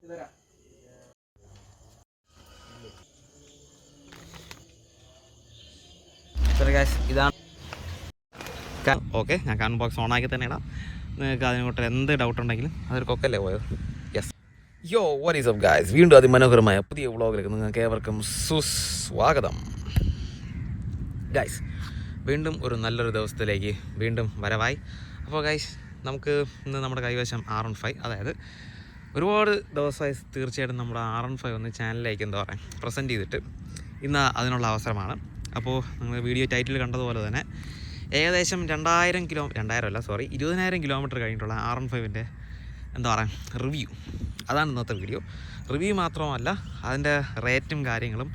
ഇതാണ് ഓക്കെ. ഞാൻ comment box ഓണാക്കി തന്നെ ഇടാം. നിങ്ങൾക്ക് അതിനെക്കുറിച്ച് എന്ത് ഡൗട്ട് ഉണ്ടെങ്കിലും അതൊരു കൊക്കല്ലേ പോയത്. യെസ് യോ വാട്ട് ഈസ് അപ്പ് ഗായ്സ്, വീണ്ടും അതിമനോഹരമായ പുതിയ വ്ളോഗിലേക്ക് നിങ്ങൾക്ക് ഏവർക്കും സുസ്വാഗതം. ഗായ്സ് വീണ്ടും ഒരു നല്ലൊരു ദിവസത്തിലേക്ക് വീണ്ടും വരവായി. അപ്പോൾ ഗായ്സ് നമുക്ക് ഇന്ന് നമ്മുടെ കൈവശം R15, അതായത് ഒരുപാട് ദിവസമായി തീർച്ചയായിട്ടും നമ്മുടെ R15 ഒന്ന് ചാനലിലേക്ക് എന്താ പറയുക പ്രസൻറ്റ് ചെയ്തിട്ട് ഇന്ന് അതിനുള്ള അവസരമാണ്. അപ്പോൾ നിങ്ങൾ വീഡിയോ ടൈറ്റിൽ കണ്ടതുപോലെ തന്നെ ഏകദേശം 20,000 കിലോമീറ്റർ കഴിഞ്ഞിട്ടുള്ള R15 എന്താ പറയുക റിവ്യൂ, അതാണ് ഇന്നത്തെ വീഡിയോ. റിവ്യൂ മാത്രമല്ല, അതിൻ്റെ റേറ്റും കാര്യങ്ങളും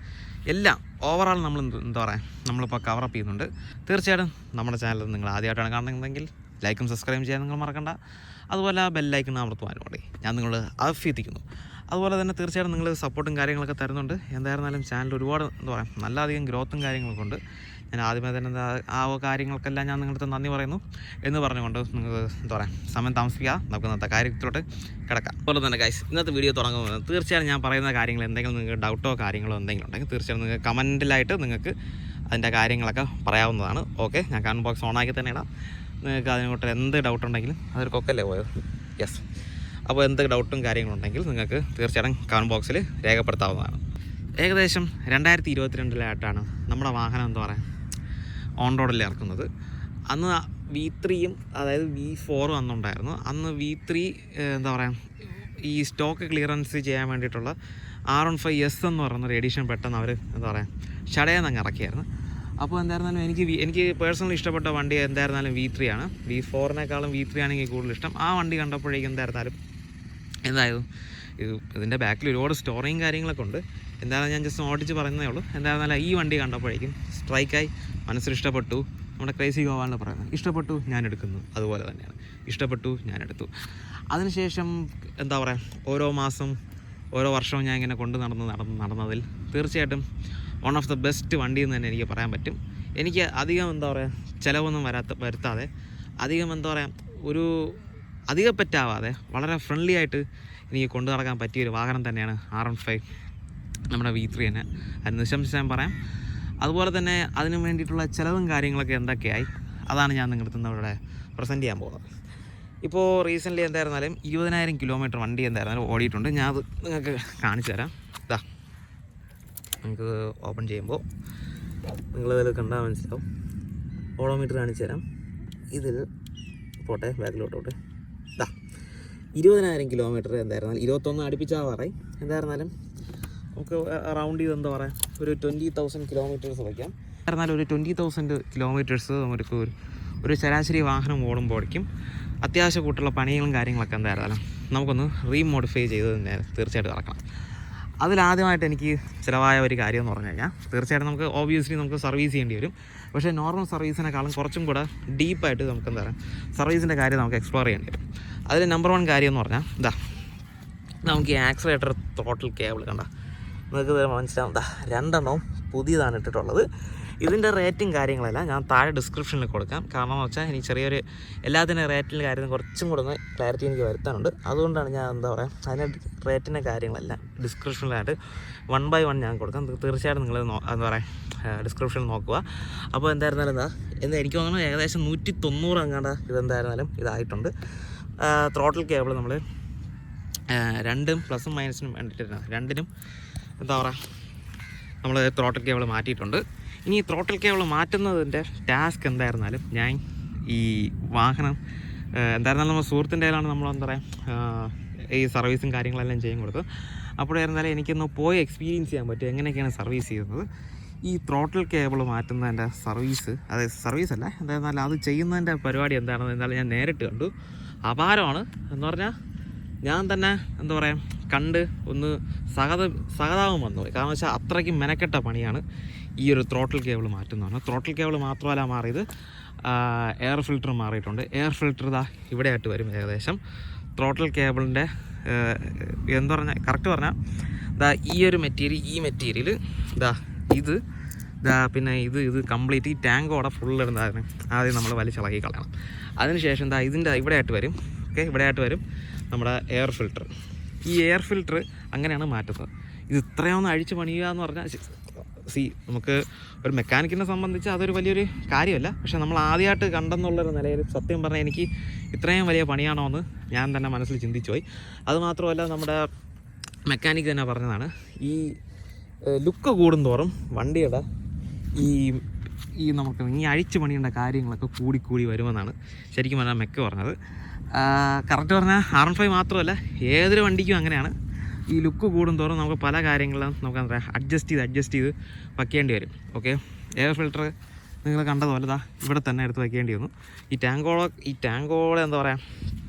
എല്ലാം ഓവറാൾ നമ്മൾ എന്താ പറയുക നമ്മളിപ്പോൾ കവറപ്പ് ചെയ്യുന്നുണ്ട്. തീർച്ചയായിട്ടും നമ്മുടെ ചാനൽ നിങ്ങൾ ആദ്യമായിട്ടാണ് കാണുന്നതെങ്കിൽ ലൈക്കും സബ്സ്ക്രൈബും ചെയ്യാൻ നിങ്ങൾ മറക്കണ്ട. അതുപോലെ ബെല്ലൈക്കൺ അമർത്തുവാനും വേണ്ടി ഞാൻ നിങ്ങൾ അഭ്യർത്ഥിക്കുന്നു. അതുപോലെ തന്നെ തീർച്ചയായിട്ടും നിങ്ങൾ സപ്പോർട്ടും കാര്യങ്ങളൊക്കെ തരുന്നുണ്ട്. എന്തായിരുന്നാലും ചാനൽ ഒരുപാട് എന്താ പറയുക നല്ല അധികം ഗ്രോത്തും കാര്യങ്ങളൊക്കെ ഉണ്ട്. ഞാൻ ആദ്യമേ തന്നെ ആ കാര്യങ്ങൾക്കെല്ലാം ഞാൻ നിങ്ങളുടെ നന്ദി പറയുന്നു എന്ന് പറഞ്ഞുകൊണ്ട് നിങ്ങൾ എന്താ പറയുക സമയം താമസിക്കുക, നമുക്ക് ഇന്നത്തെ കാര്യത്തിലോട്ട് കിടക്കാം. അതുപോലെ തന്നെ ഗൈസ് ഇന്നത്തെ വീഡിയോ തുടങ്ങുന്നത് തീർച്ചയായും ഞാൻ പറയുന്ന കാര്യങ്ങൾ എന്തെങ്കിലും നിങ്ങൾക്ക് ഡൗട്ടോ കാര്യങ്ങളോ എന്തെങ്കിലും ഉണ്ടെങ്കിൽ തീർച്ചയായും നിങ്ങൾക്ക് കമൻറ്റിലായിട്ട് നിങ്ങൾക്ക് അതിൻ്റെ കാര്യങ്ങളൊക്കെ പറയാവുന്നതാണ്. ഓക്കെ, ഞാൻ കമന്റ് ബോക്സ് ഓണാക്കി തന്നെ ഇടാം. നിങ്ങൾക്ക് അതിനെക്കുറിച്ച് എന്ത് ഡൗട്ട് ഉണ്ടെങ്കിലും അതൊരു കൊക്കല്ലേ പോയത്. യെസ്, അപ്പോൾ എന്ത് ഡൗട്ടും കാര്യങ്ങളുണ്ടെങ്കിൽ നിങ്ങൾക്ക് തീർച്ചയായിട്ടും കമന്റ് ബോക്സിൽ രേഖപ്പെടുത്താവുന്നതാണ്. ഏകദേശം 2022 നമ്മുടെ വാഹനം എന്താ പറയുക ഓൺ റോഡിൽ ഇറക്കുന്നത്. അന്ന് V3യും അതായത് V4 അന്നുണ്ടായിരുന്നു. അന്ന് V3 എന്താ പറയുക ഈ സ്റ്റോക്ക് ക്ലിയറൻസ് ചെയ്യാൻ വേണ്ടിയിട്ടുള്ള R15S എന്ന് പറയുന്നൊരു എഡിഷൻ പെട്ടെന്ന് അവർ എന്താ പറയുക ഷടയെന്ന് അങ്ങ് ഇറക്കിയായിരുന്നു. അപ്പോൾ എന്തായിരുന്നാലും എനിക്ക് പേഴ്സണലി ഇഷ്ടപ്പെട്ട വണ്ടി എന്തായിരുന്നാലും V3 ആണ്. V4നേക്കാളും V3 ആണെങ്കിൽ കൂടുതൽ ഇഷ്ടം. ആ വണ്ടി കണ്ടപ്പോഴേക്കും എന്തായാലും ഇതിൻ്റെ ബാക്കിൽ ഒരുപാട് സ്റ്റോറിങ് കാര്യങ്ങളൊക്കെ ഉണ്ട്. എന്തായാലും ഞാൻ ജസ്റ്റ് ഓടിച്ച് പറയുന്നതേ ഉള്ളൂ. എന്തായിരുന്നാലും ഈ വണ്ടി കണ്ടപ്പോഴേക്കും സ്ട്രൈക്കായി, മനസ്സിൽ ഇഷ്ടപ്പെട്ടു. നമ്മുടെ ക്രേസി ഗോവാളിനെ പറയുന്നത് ഇഷ്ടപ്പെട്ടു ഞാൻ എടുക്കുന്നു, അതുപോലെ തന്നെയാണ് ഇഷ്ടപ്പെട്ടു ഞാൻ എടുത്തു. അതിനുശേഷം എന്താ പറയുക ഓരോ മാസം ഓരോ വർഷവും ഞാൻ ഇങ്ങനെ നടന്നതിൽ തീർച്ചയായിട്ടും വൺ ഓഫ് ദ ബെസ്റ്റ് വണ്ടി എന്ന് തന്നെ എനിക്ക് പറയാൻ പറ്റും. എനിക്ക് അധികം എന്താ പറയുക ചിലവൊന്നും വരുത്താതെ അധികം എന്താ പറയുക അധികം പറ്റാവാതെ വളരെ ഫ്രണ്ട്ലി ആയിട്ട് എനിക്ക് കൊണ്ടു നടക്കാൻ പറ്റിയൊരു വാഹനം തന്നെയാണ് R15 നമ്മുടെ V3 തന്നെ. അത് നിശംസിച്ച് പറയാം. അതുപോലെ തന്നെ അതിന് വേണ്ടിയിട്ടുള്ള ചിലവും കാര്യങ്ങളൊക്കെ എന്തൊക്കെയായി അതാണ് ഞാൻ നിങ്ങളുടെ ഇവിടെ പ്രസൻറ്റ് ചെയ്യാൻ പോകുന്നത്. ഇപ്പോൾ റീസെൻ്റ്ലി എന്തായിരുന്നാലും 20,000 കിലോമീറ്റർ വണ്ടി എന്തായിരുന്നാലും ഓടിയിട്ടുണ്ട്. ഞാൻ അത് നിങ്ങൾക്ക് കാണിച്ചു തരാം. ഇതാ നമുക്ക് ഓപ്പൺ ചെയ്യുമ്പോൾ നിങ്ങളിതിൽ കണ്ടാൽ മനസ്സിലാവും. ഓഡോമീറ്റർ കാണിച്ചു തരാം. ഇതിൽ പോട്ടെ ബാക്കിലോട്ടോട്ട്. ഇതാ 20,000 കിലോമീറ്റർ എന്തായിരുന്നാലും 21 അടുപ്പിച്ചാവാറായി. എന്തായിരുന്നാലും നമുക്ക് അറൗണ്ട് ചെയ്ത് എന്താ പറയുക ഒരു 20,000 കിലോമീറ്റേഴ്സ് വയ്ക്കാം. എന്നാലും ഒരു 20,000 കിലോമീറ്റേഴ്സ് നമുക്ക് ഒരു ശരാശരി വാഹനം ഓടുമ്പോഴേക്കും അത്യാവശ്യം കൂട്ടുള്ള പണികളും കാര്യങ്ങളൊക്കെ എന്തായിരുന്നാലും നമുക്കൊന്ന് റീമോഡിഫൈ ചെയ്ത് തന്നെ തീർച്ചയായിട്ടും ഇറക്കണം. അതിലാദ്യമായിട്ട് എനിക്ക് ചിലവായ ഒരു കാര്യം എന്ന് പറഞ്ഞു കഴിഞ്ഞാൽ തീർച്ചയായിട്ടും നമുക്ക് സർവീസ് ചെയ്യേണ്ടി വരും. പക്ഷേ നോർമൽ സർവീസിനേക്കാളും കുറച്ചും കൂടെ ഡീപ്പായിട്ട് നമുക്ക് എന്താ പറയുക സർവീസിൻ്റെ കാര്യം നമുക്ക് എക്സ്പ്ലോർ ചെയ്യേണ്ടി വരും. അതിൽ നമ്പർ 1 കാര്യം എന്ന് പറഞ്ഞാൽ നമുക്ക് ഈ ആക്സിലേറ്റർ ത്രോട്ടിൽ കേബിൾ കണ്ട നിങ്ങൾക്ക് മനസ്സിലാവും. 2 പുതിയതാണ് ഇട്ടിട്ടുള്ളത്. ഇതിൻ്റെ റേറ്റും കാര്യങ്ങളെല്ലാം ഞാൻ താഴെ ഡിസ്ക്രിപ്ഷനിൽ കൊടുക്കാം. കാരണം എന്ന് വെച്ചാൽ എനിക്ക് ചെറിയൊരു എല്ലാത്തിൻ്റെ റേറ്റിൻ്റെ കാര്യം കുറച്ചും കൂടെ ഒന്ന് ക്ലാരിറ്റി എനിക്ക് വരുത്താനുണ്ട്. അതുകൊണ്ടാണ് ഞാൻ എന്താ പറയുക അതിൻ്റെ റേറ്റിൻ്റെ കാര്യങ്ങളെല്ലാം ഡിസ്ക്രിപ്ഷനിലായിട്ട് 1 by 1 ഞാൻ കൊടുക്കാം. തീർച്ചയായിട്ടും നിങ്ങൾ എന്താ പറയുക ഡിസ്ക്രിപ്ഷനിൽ നോക്കുക. അപ്പോൾ എന്തായിരുന്നാലും എന്ന് എനിക്ക് തോന്നുന്നു ഏകദേശം 190 അങ്ങാണ്ട് ഇതെന്തായിരുന്നാലും ഇതായിട്ടുണ്ട്. ത്രോട്ടിൽ കേബിൾ നമ്മൾ രണ്ടും പ്ലസും മൈനസിനും വേണ്ടിയിട്ടാണ് രണ്ടിനും എന്താ പറയുക നമ്മൾ ത്രോട്ടിൽ കേബിൾ മാറ്റിയിട്ടുണ്ട്. ഇനി ത്രോട്ടിൽ കേബിൾ മാറ്റുന്നതിൻ്റെ ടാസ്ക് എന്തായിരുന്നാലും ഞാൻ ഈ വാഹനം എന്തായിരുന്നാലും നമ്മൾ സുഹൃത്തിൻ്റെ കയ്യിലാണ് നമ്മൾ എന്താ പറയുക ഈ സർവീസും കാര്യങ്ങളെല്ലാം ചെയ്യാൻ കൊടുത്തത്. അപ്പോഴായിരുന്നാലും എനിക്കൊന്ന് പോയി എക്സ്പീരിയൻസ് ചെയ്യാൻ പറ്റും എങ്ങനെയൊക്കെയാണ് സർവീസ് ചെയ്യുന്നത്. ഈ ത്രോട്ടിൽ കേബിൾ മാറ്റുന്നതിൻ്റെ സർവീസല്ല എന്തായിരുന്നാലും അത് ചെയ്യുന്നതിൻ്റെ പരിപാടി എന്താണെന്ന് എന്തായാലും ഞാൻ നേരിട്ട് കണ്ടു. അപാരമാണ് എന്ന് പറഞ്ഞാൽ ഞാൻ തന്നെ എന്താ പറയുക കണ്ട് ഒന്ന് സഹതാപം വന്നുപോയി. കാരണം വെച്ചാൽ അത്രയ്ക്കും മെനക്കെട്ട പണിയാണ് ഈ ഒരു ത്രോട്ടിൽ കേബിൾ മാറ്റുന്നതാണ്. ത്രോട്ടിൽ കേബിൾ മാത്രമല്ല മാറിയത്, എയർ ഫിൽറ്റർ മാറിയിട്ടുണ്ട്. എയർ ഫിൽറ്റർ ഇവിടെയായിട്ട് വരും. ഏകദേശം ത്രോട്ടിൽ കേബിളിൻ്റെ എന്താ പറഞ്ഞാൽ കറക്റ്റ് പറഞ്ഞാൽ ഈ ഒരു മെറ്റീരിയൽ പിന്നെ ഇത് കംപ്ലീറ്റ് ഈ ടാങ്കോടെ ഫുൾ ഇടുന്നതായിരുന്നു. ആദ്യം നമ്മൾ വലിച്ചിളക്കി കളയണം. അതിനുശേഷം ഇതിൻ്റെ ഇവിടെയായിട്ട് വരും. ഓക്കെ, ഇവിടെയായിട്ട് വരും നമ്മുടെ എയർ ഫിൽറ്റർ. ഈ എയർ ഫിൽറ്റർ അങ്ങനെയാണ് മാറ്റുന്നത്. ഇത് ഇത്രയൊന്നും അഴിച്ച് പണിയുക എന്ന് പറഞ്ഞാൽ നമുക്ക് ഒരു മെക്കാനിക്കിനെ സംബന്ധിച്ച് അതൊരു വലിയൊരു കാര്യമല്ല. പക്ഷേ നമ്മൾ ആദ്യമായിട്ട് കണ്ടെന്നുള്ളൊരു നിലയിൽ സത്യം പറഞ്ഞാൽ എനിക്ക് ഇത്രയും വലിയ പണിയാണോ എന്ന് ഞാൻ തന്നെ മനസ്സിൽ ചിന്തിച്ചു പോയി. അതുമാത്രമല്ല നമ്മുടെ മെക്കാനിക്ക് തന്നെ പറഞ്ഞതാണ്, ഈ ലുക്ക് കൂടുന്തോറും വണ്ടിയുടെ ഈ നമുക്ക് ഈ അഴിച്ച് പണിയേണ്ട കാര്യങ്ങളൊക്കെ കൂടിക്കൂടി വരുമെന്നാണ് ശരിക്കും പറഞ്ഞാൽ മെക്ക് പറഞ്ഞത്. കറക്റ്റ് പറഞ്ഞാൽ R15 മാത്രമല്ല ഏതൊരു വണ്ടിക്കും അങ്ങനെയാണ്. ഈ ലുക്ക് കൂടുന്തോറും നമുക്ക് പല കാര്യങ്ങളും നമുക്ക് എന്താ അഡ്ജസ്റ്റ് ചെയ്ത് വയ്ക്കേണ്ടി വരും. ഓക്കെ, എയർ ഫിൽറ്റർ നിങ്ങൾ കണ്ടതുപോലെ ഇവിടെ തന്നെ എടുത്ത് വയ്ക്കേണ്ടി വന്നു. ഈ ടാങ്കോളെ എന്താ പറയുക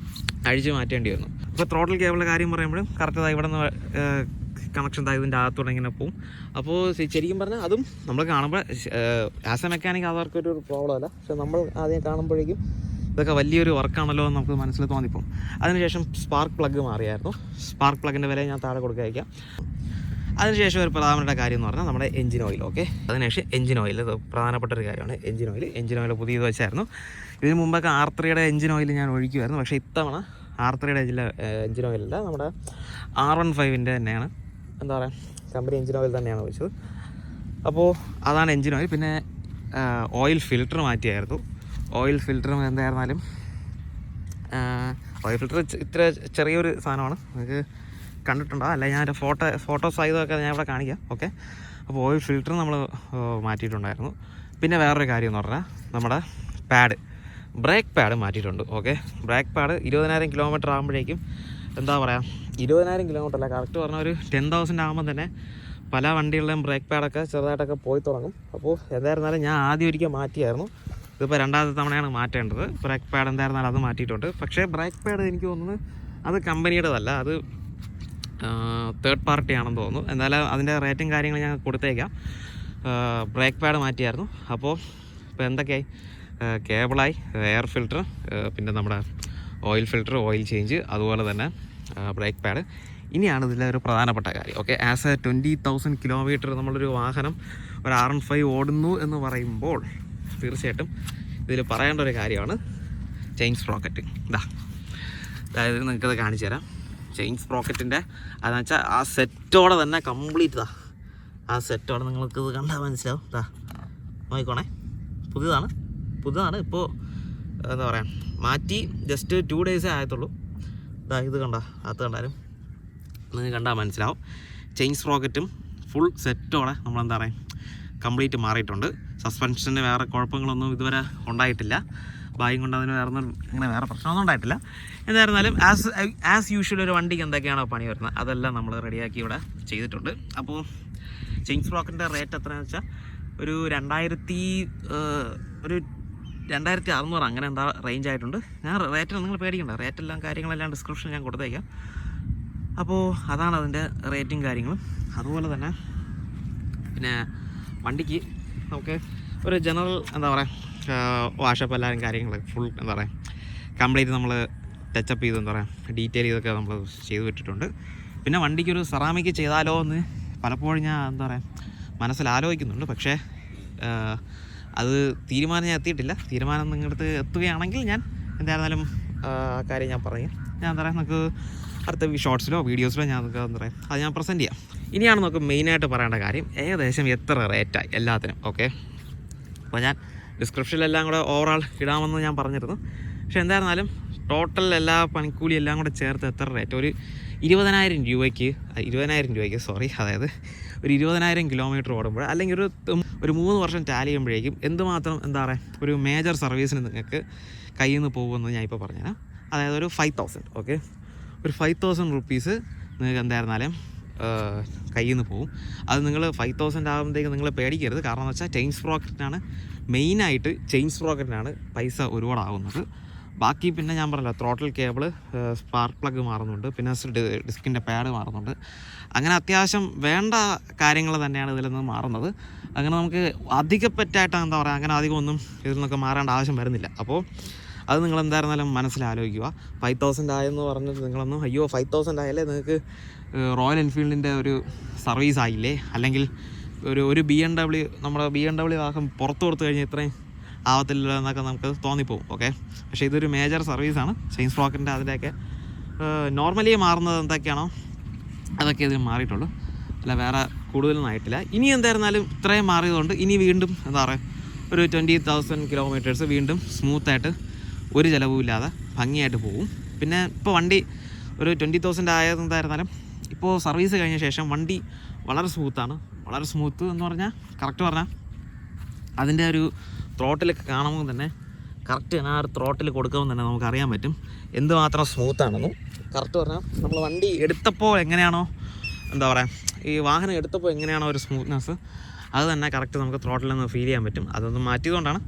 അഴിച്ച് മാറ്റേണ്ടി വന്നു. ഇപ്പോൾ ത്രോട്ടിൽ കേബിളിൻ്റെ കാര്യം പറയുമ്പോഴും കറക്റ്റ് ഇവിടെ നിന്ന് കണക്ഷൻ ഇതിൻ്റെ അകത്തോടെ ഇങ്ങനെ പോവും. അപ്പോൾ ശരിക്കും പറഞ്ഞാൽ അതും നമ്മൾ കാണുമ്പോൾ ആസ് എ മെക്കാനിക് അവർക്കൊരു പ്രോബ്ലം അല്ല. പക്ഷെ നമ്മൾ ആദ്യം കാണുമ്പോഴേക്കും ഇതൊക്കെ വലിയൊരു വർക്കാണല്ലോ എന്ന് നമുക്ക് മനസ്സിൽ തോന്നിപ്പോകും. അതിനുശേഷം സ്പാർക്ക് പ്ലഗ് മാറിയായിരുന്നു. സ്പാർക്ക് പ്ലഗിൻ്റെ വില ഞാൻ താഴെ കൊടുക്കാതിരിക്കാം. അതിനുശേഷം ഒരു പ്രധാനപ്പെട്ട കാര്യം എന്ന് പറഞ്ഞാൽ നമ്മുടെ എഞ്ചിൻ ഓയിൽ. ഓക്കെ, അതിനുശേഷം എഞ്ചിൻ ഓയിൽ പ്രധാനപ്പെട്ട ഒരു കാര്യമാണ്. എഞ്ചിൻ ഓയിൽ പുതിയത് വെച്ചായിരുന്നു. ഇതിന് മുമ്പൊക്കെ R3യുടെ എഞ്ചിൻ ഓയിൽ ഞാൻ ഒഴിക്കുമായിരുന്നു. പക്ഷേ ഇത്തവണ R3യുടെ എഞ്ചിൻ ഓയിലല്ല, നമ്മുടെ R15ൻ്റെ തന്നെയാണ് എന്താ പറയുക കമ്പനി എഞ്ചിൻ ഓയിൽ തന്നെയാണ് ഒഴിച്ചത്. അപ്പോൾ അതാണ് എഞ്ചിൻ ഓയിൽ. പിന്നെ ഓയിൽ ഫിൽറ്റർ മാറ്റിയായിരുന്നു. ഓയിൽ ഫിൽറ്ററും എന്തായിരുന്നാലും ഓയിൽ ഫിൽറ്റർ ഇത്ര ചെറിയൊരു സാധനമാണ്, നിങ്ങൾക്ക് കണ്ടിട്ടുണ്ടോ? അല്ല ഞാൻ ഫോട്ടോ സൈതൊക്കെ ഞാൻ ഇവിടെ കാണിക്കാം. ഓക്കെ, അപ്പോൾ ഓയിൽ ഫിൽറ്റർ നമ്മൾ മാറ്റിയിട്ടുണ്ടായിരുന്നു. പിന്നെ വേറൊരു കാര്യം എന്ന് പറഞ്ഞാൽ നമ്മുടെ ബ്രേക്ക് പാഡ് മാറ്റിയിട്ടുണ്ട്. ഓക്കെ, ബ്രേക്ക് പാഡ് 20,000 കിലോമീറ്റർ ആകുമ്പോഴേക്കും എന്താ പറയുക 20,000 കിലോമീറ്റർ അല്ല, കറക്റ്റ് പറഞ്ഞാൽ ഒരു 10,000 ആകുമ്പോൾ തന്നെ പല വണ്ടികളുടെയും ബ്രേക്ക് പാഡൊക്കെ ചെറുതായിട്ടൊക്കെ പോയി തുടങ്ങും. അപ്പോൾ എന്തായിരുന്നാലും ഞാൻ ആദ്യം ഒരിക്കൽ മാറ്റിയായിരുന്നു. ഇതിപ്പോൾ രണ്ടാമത്തെ തവണയാണ് മാറ്റേണ്ടത്. ബ്രേക്ക് പാഡ് എന്തായിരുന്നാലും അത് മാറ്റിയിട്ടുണ്ട്. പക്ഷേ ബ്രേക്ക് പാഡ് എനിക്ക് തോന്നുന്നു അത് കമ്പനിയുടേതല്ല, അത് തേർഡ് പാർട്ടി ആണെന്ന് തോന്നുന്നു. എന്തായാലും അതിൻ്റെ റേറ്റും കാര്യങ്ങൾ ഞാൻ കൊടുത്തേക്കാം. ബ്രേക്ക് പാഡ് മാറ്റിയായിരുന്നു. അപ്പോൾ ഇപ്പോൾ എന്തൊക്കെയായി? കേബിളായി, എയർ ഫിൽറ്റർ, പിന്നെ നമ്മുടെ ഓയിൽ ഫിൽറ്റർ, ഓയിൽ ചേഞ്ച്, അതുപോലെ തന്നെ ബ്രേക്ക് പാഡ്. ഇനിയാണ് ഇതിലെ ഒരു പ്രധാനപ്പെട്ട കാര്യം. ഓക്കെ, ആസ് എ 20,000 കിലോമീറ്റർ നമ്മളൊരു വാഹനം ഒരു R15 ഓടുന്നു എന്ന് പറയുമ്പോൾ തീർച്ചയായിട്ടും ഇതിൽ പറയേണ്ട ഒരു കാര്യമാണ് ചെയിൻ സ്പ്രോക്കറ്റ്. അതായത് നിങ്ങൾക്കത് കാണിച്ചു തരാം. ചെയിൻ സ്പ്രോക്കറ്റിൻ്റെ അതെന്ന് വെച്ചാൽ ആ സെറ്റോടെ തന്നെ കംപ്ലീറ്റ് ആ സെറ്റോടെ നിങ്ങൾക്കിത് കണ്ടാൽ മനസ്സിലാവും. നോക്കിക്കോണേ, പുതിയതാണ് ഇപ്പോൾ എന്താ പറയുക മാറ്റി ജസ്റ്റ് 2 ഡേയ്സേ ആയത്തുള്ളൂ. ഇത് കണ്ടാലും നിങ്ങൾക്ക് കണ്ടാൽ മനസ്സിലാവും. ചെയിൻ സ്പ്രോക്കറ്റും ഫുൾ സെറ്റോടെ നമ്മളെന്താ പറയുക കംപ്ലീറ്റ് മാറിയിട്ടുണ്ട്. സസ്പെൻഷന് വേറെ കുഴപ്പങ്ങളൊന്നും ഇതുവരെ ഉണ്ടായിട്ടില്ല. ഭാഗ്യം കൊണ്ട് അതിന് വേറെ പ്രശ്നമൊന്നും ഉണ്ടായിട്ടില്ല. എന്തായിരുന്നാലും ആസ് യൂഷ്വൽ ഒരു വണ്ടിക്ക് എന്തൊക്കെയാണോ പണി വരുന്നത് അതെല്ലാം നമ്മൾ റെഡിയാക്കി ഇവിടെ ചെയ്തിട്ടുണ്ട്. അപ്പോൾ ചെയിൻ സ്പ്രോക്കറ്റിൻ്റെ റേറ്റ് എത്രയാണെന്ന് വെച്ചാൽ ഒരു 2,600 അങ്ങനെ എന്താ റേഞ്ച് ആയിട്ടുണ്ട്. ഞാൻ റേറ്റ് നിങ്ങൾ പേടിക്കണ്ട, റേറ്റെല്ലാം കാര്യങ്ങളെല്ലാം ഡിസ്ക്രിപ്ഷനിൽ ഞാൻ കൊടുത്തേക്കാം. അപ്പോൾ അതാണ് അതിൻ്റെ റേറ്റും കാര്യങ്ങളും. അതുപോലെ തന്നെ പിന്നെ വണ്ടിക്ക് നമുക്ക് ഒരു ജനറൽ എന്താ പറയുക വാഷപ്പ് എല്ലാവരും കാര്യങ്ങൾ ഫുൾ എന്താ പറയുക കംപ്ലീറ്റ് നമ്മൾ ടച്ചപ്പ് ചെയ്ത് എന്താ പറയുക ഡീറ്റെയിൽ ചെയ്തൊക്കെ നമ്മൾ ചെയ്ത് വിട്ടിട്ടുണ്ട്. പിന്നെ വണ്ടിക്കൊരു സെറാമിക് ചെയ്താലോ എന്ന് പലപ്പോഴും ഞാൻ എന്താ പറയുക മനസ്സിൽ ആലോചിക്കുന്നുണ്ട്. പക്ഷേ അത് തീരുമാനം ഞാൻ എത്തിയിട്ടില്ല. തീരുമാനം നിങ്ങളുടെ എത്തുകയാണെങ്കിൽ ഞാൻ എന്തായിരുന്നാലും ആ കാര്യം ഞാൻ പറയാം. ഞാൻ എന്താ പറയുക നമുക്ക് അടുത്ത ഷോർട്സിലോ വീഡിയോസിലോ ഞാൻ എന്താ പറയുക അത് ഞാൻ പ്രസൻറ്റ് ചെയ്യാം. ഇനിയാണ് നമുക്ക് മെയിനായിട്ട് പറയേണ്ട കാര്യം ഏകദേശം എത്ര റേറ്റായി എല്ലാത്തിനും. ഓക്കെ, അപ്പോൾ ഞാൻ ഡിസ്ക്രിപ്ഷനിലെല്ലാം കൂടെ ഓവറാൾ ഇടാമെന്ന് ഞാൻ പറഞ്ഞിരുന്നു. പക്ഷേ എന്തായിരുന്നാലും ടോട്ടൽ എല്ലാ പണിക്കൂലി എല്ലാം കൂടെ ചേർത്ത് എത്ര റേറ്റ് ഒരു 20,000 രൂപയ്ക്ക് അതായത് ഒരു 20,000 കിലോമീറ്റർ ഓടുമ്പോൾ അല്ലെങ്കിൽ ഒരു 3 വർഷം ടാലി ചെയ്യുമ്പോഴേക്കും എന്തുമാത്രം എന്താ പറയുക ഒരു മേജർ സർവീസിന് നിങ്ങൾക്ക് കയ്യിൽ നിന്ന് പോകുമെന്ന് ഞാൻ ഇപ്പോൾ പറഞ്ഞുതരാം. അതായത് ഒരു 5,000. ഓക്കെ, ഒരു 5,000 റുപ്പീസ് നിങ്ങൾക്ക് എന്തായിരുന്നാലും കയ്യിൽ നിന്ന് പോകും. അത് നിങ്ങൾ 5,000 ആകുമ്പോഴത്തേക്ക് നിങ്ങൾ പേടിക്കരുത്. കാരണം എന്ന് വെച്ചാൽ മെയിനായിട്ട് ചെയിൻ സ്പ്രോക്കറ്റിനാണ് പൈസ ഒരുപാടാകുന്നത്. ബാക്കി പിന്നെ ഞാൻ പറഞ്ഞല്ലോ ത്രോട്ടിൽ കേബിള്, സ്പാർക്ക് പ്ലഗ് മാറുന്നുണ്ട്, പിന്നെ ഡിസ്കിൻ്റെ പാഡ് മാറുന്നുണ്ട്. അങ്ങനെ അത്യാവശ്യം വേണ്ട കാര്യങ്ങൾ തന്നെയാണ് ഇതിൽ നിന്ന് മാറുന്നത്. അങ്ങനെ നമുക്ക് അധികപ്പറ്റായിട്ട് എന്താ പറയുക അങ്ങനെ അധികം ഒന്നും ഇതിൽ നിന്നൊക്കെ മാറേണ്ട ആവശ്യം വരുന്നില്ല. അപ്പോൾ അത് നിങ്ങൾ എന്തായിരുന്നാലും മനസ്സിലാലോചിക്കുക. 5,000 ആയെന്ന് പറഞ്ഞിട്ട് നിങ്ങളൊന്നും 5,000 ആയാലേ നിങ്ങൾക്ക് റോയൽ എൻഫീൽഡിൻ്റെ ഒരു സർവീസ് ആയില്ലേ, അല്ലെങ്കിൽ ഒരു BMW നമ്മുടെ BMW വാഹനം പുറത്ത് കൊടുത്തു കഴിഞ്ഞാൽ ഇത്രയും ആവത്തില്ല എന്നൊക്കെ നമുക്ക് തോന്നിപ്പോവും. ഓക്കെ, പക്ഷേ ഇതൊരു മേജർ സർവീസാണ്. ചെയിൻ സ്പ്രോക്കറ്റിൻ്റെ അതിൻ്റെയൊക്കെ നോർമലി മാറുന്നത് എന്തൊക്കെയാണോ അതൊക്കെ ഇതിൽ മാറിയിട്ടുള്ളൂ, അല്ല വേറെ കൂടുതലൊന്നും ആയിട്ടില്ല. ഇനി എന്തായിരുന്നാലും ഇത്രയും മാറിയതുകൊണ്ട് ഇനി വീണ്ടും എന്താ പറയുക ഒരു 20,000 കിലോമീറ്റേഴ്സ് വീണ്ടും സ്മൂത്തായിട്ട് ഒരു ചിലവുമില്ലാതെ ഭംഗിയായിട്ട് പോകും. പിന്നെ ഇപ്പോൾ വണ്ടി ഒരു 20,000 ആയതെന്തായിരുന്നാലും ഇപ്പോൾ സർവീസ് കഴിഞ്ഞ ശേഷം വണ്ടി വളരെ സ്മൂത്താണ്. വളരെ സ്മൂത്ത് എന്ന് പറഞ്ഞാൽ കറക്റ്റ് പറഞ്ഞാൽ അതിൻ്റെ ഒരു ത്രോട്ടിൽ കാണുമ്പോൾ തന്നെ കറക്റ്റ് ആ ഒരു ത്രോട്ടിൽ കൊടുക്കുമ്പോൾ തന്നെ നമുക്കറിയാൻ പറ്റും എന്തുമാത്രം സ്മൂത്താണെന്നും. കറക്റ്റ് പറഞ്ഞാൽ നമ്മൾ വണ്ടി എടുത്തപ്പോൾ എങ്ങനെയാണോ എന്താ പറയുക ഈ വാഹനം എടുത്തപ്പോൾ എങ്ങനെയാണോ ഒരു സ്മൂത്ത്നെസ് അത് തന്നെ കറക്റ്റ് നമുക്ക് ത്രോട്ടിൽ നിന്ന് ഫീൽ ചെയ്യാൻ പറ്റും. അതൊന്ന് മാറ്റിയതുകൊണ്ടാണ്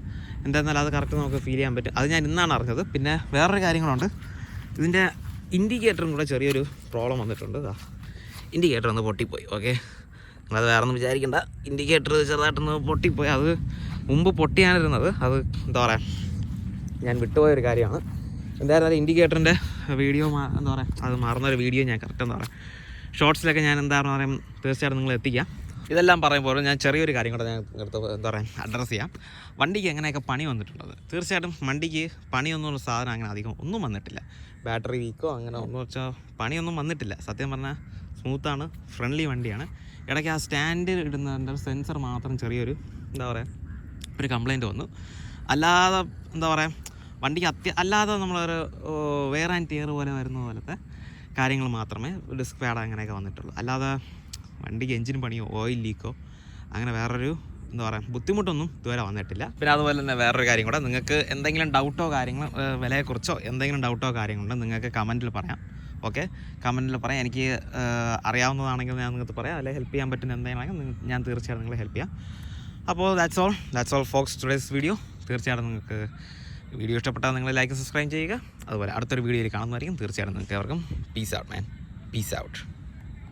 എന്തായിരുന്നാലും അത് കറക്റ്റ് നമുക്ക് ഫീൽ ചെയ്യാൻ പറ്റും. അത് ഞാൻ ഇന്നാണ് അറിഞ്ഞത്. പിന്നെ വേറൊരു കാര്യങ്ങളുണ്ട്, ഇതിൻ്റെ ഇൻഡിക്കേറ്ററും കൂടെ ചെറിയൊരു പ്രോബ്ലം വന്നിട്ടുണ്ട്. ഇൻഡിക്കേറ്റർ ഒന്ന് പൊട്ടിപ്പോയി. ഓക്കെ, നിങ്ങളത് വേറെ ഒന്നും വിചാരിക്കേണ്ട. ഇൻഡിക്കേറ്റർ ചെറുതായിട്ടൊന്ന് പൊട്ടിപ്പോയി. അത് മുമ്പ് പൊട്ടിയാണിരുന്നത്. അത് എന്താ പറയുക ഞാൻ വിട്ടുപോയൊരു കാര്യമാണ്. എന്തായിരുന്നാലും ഇൻഡിക്കേറ്ററിൻ്റെ വീഡിയോ എന്താ പറയുക അത് മാറുന്നൊരു വീഡിയോ ഞാൻ കറക്റ്റ് എന്താ പറയുക ഷോർട്സിലൊക്കെ ഞാൻ എന്താണെന്ന് പറയാം തീർച്ചയായിട്ടും നിങ്ങൾ എത്തിക്കാം. ഇതെല്ലാം പറയുമ്പോൾ ഞാൻ ചെറിയൊരു കാര്യം കൂടെ ഞാൻ എടുത്ത് എന്താ പറയുക അഡ്രസ്സ് ചെയ്യാം. വണ്ടിക്ക് എങ്ങനെയൊക്കെ പണി വന്നിട്ടുള്ളത്. തീർച്ചയായിട്ടും വണ്ടിക്ക് പണിയൊന്നും സാധനം അങ്ങനെ അധികം ഒന്നും വന്നിട്ടില്ല. ബാറ്ററി വീക്കോ അങ്ങനെ ഒന്നും വെച്ചാൽ പണിയൊന്നും വന്നിട്ടില്ല. സത്യം പറഞ്ഞാൽ സ്മൂത്താണ്, ഫ്രണ്ട്ലി വണ്ടിയാണ്. ഇടയ്ക്ക് ആ സ്റ്റാൻഡ് ഇടുന്നതിൻ്റെ സെൻസർ മാത്രം ചെറിയൊരു എന്താ പറയുക ഒരു കംപ്ലയിൻറ്റ് വന്നു. അല്ലാതെ എന്താ പറയുക വണ്ടിക്ക് അല്ലാതെ നമ്മളൊരു വെയർ ആൻഡ് ടിയർ പോലെ വരുന്ന പോലത്തെ കാര്യങ്ങൾ മാത്രമേ ഡിസ്ക് പാഡ് അങ്ങനെയൊക്കെ വന്നിട്ടുള്ളൂ. അല്ലാതെ വണ്ടിക്ക് എഞ്ചിൻ പണിയോ ഓയിൽ ലീക്കോ അങ്ങനെ വേറൊരു എന്താ പറയുക ബുദ്ധിമുട്ടൊന്നും ഇതുവരെ വന്നിട്ടില്ല. പിന്നെ അതുപോലെ തന്നെ വേറൊരു കാര്യം കൂടെ, നിങ്ങൾക്ക് എന്തെങ്കിലും ഡൗട്ടോ കാര്യങ്ങളോ വിലയെക്കുറിച്ചോ എന്തെങ്കിലും ഡൗട്ടോ കാര്യങ്ങളുണ്ടോ നിങ്ങൾക്ക് കമൻറ്റിൽ പറയാം. ഓക്കെ, കമൻറ്റിൽ പറയാം. എനിക്ക് അറിയാവുന്നതാണെങ്കിൽ ഞാൻ നിങ്ങൾക്ക് പറയാം, അല്ലെങ്കിൽ ഹെൽപ്പ് ചെയ്യാൻ പറ്റുന്ന എന്തെങ്കിലും ഞാൻ തീർച്ചയായിട്ടും നിങ്ങളെ ഹെൽപ്പ് ചെയ്യാം. അപ്പോൾ that's all folks today's video. തീർച്ചയായിട്ടും നിങ്ങൾക്ക് വീഡിയോ ഇഷ്ടപ്പെട്ടാൽ നിങ്ങൾ ലൈക്ക് സബ്സ്ക്രൈബ് ചെയ്യുക. അതുപോലെ അടുത്തൊരു വീഡിയോയിൽ കാണുന്നതായിരിക്കും. തീർച്ചയായിട്ടും നിങ്ങൾക്ക് എവർക്കും പീസ് ഔട്ട് മാൻ, പീസ് ഔട്ട്.